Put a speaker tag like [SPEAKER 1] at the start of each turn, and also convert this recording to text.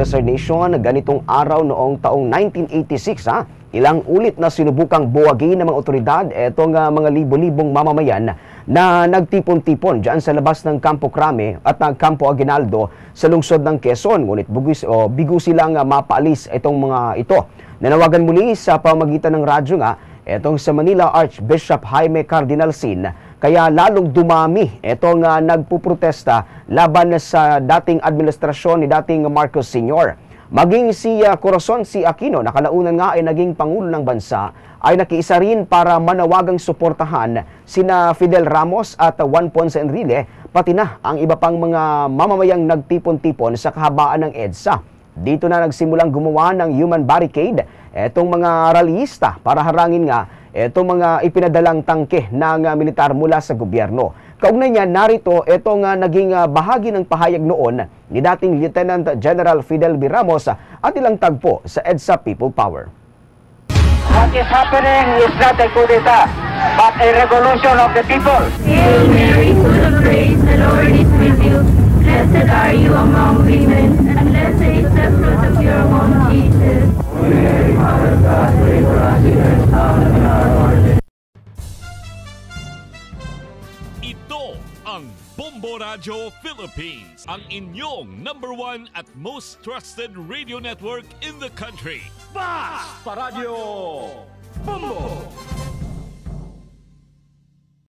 [SPEAKER 1] sa nation ganitong araw noong taong 1986. Ilang ulit na sinubukang buwagin ng mga otoridad itong mga libo-libong mamamayan na nagtipon-tipon dyan sa labas ng Campo Crame at ng Campo Aguinaldo sa lungsod ng Quezon. Ngunit bigo silang mapaalis itong mga ito. Nanawagan muli sa pamagitan ng radyo itong sa Manila Archbishop Jaime Cardinal Sin, kaya lalong dumami itong nagpuprotesta laban sa dating administrasyon ni dating Marcos Sr. Maging si Corazon C. Aquino, nakalaunan nga ay naging Pangulo ng Bansa, ay nakiisa rin para manawagang suportahan sina Fidel Ramos at Juan Ponce Enrile, pati na ang iba pang mga mamamayang nagtipon-tipon sa kahabaan ng EDSA. Dito na nagsimulang gumawa ng human barricade itong mga rallyista para harangin nga itong mga ipinadalang tangke ng militar mula sa gobyerno. Kaugnay niya, narito itong naging bahagi ng pahayag noon ni dating Lieutenant General Fidel B. Ramos at ilang tagpo sa EDSA People Power.
[SPEAKER 2] What is happening is not a coup d'etat, but a revolution of the people.
[SPEAKER 3] Hail Mary, full of grace, the Lord is with you. Blessed are you among women, and blessed is the fruit of your womb, Jesus. Holy Mary, Mother of God, pray for us sinners, now and at the hour of our death.
[SPEAKER 4] Ito ang Bombo Radio Philippines, ang inyong #1 at most trusted radio network in the country.
[SPEAKER 5] Basta Radio Bombo!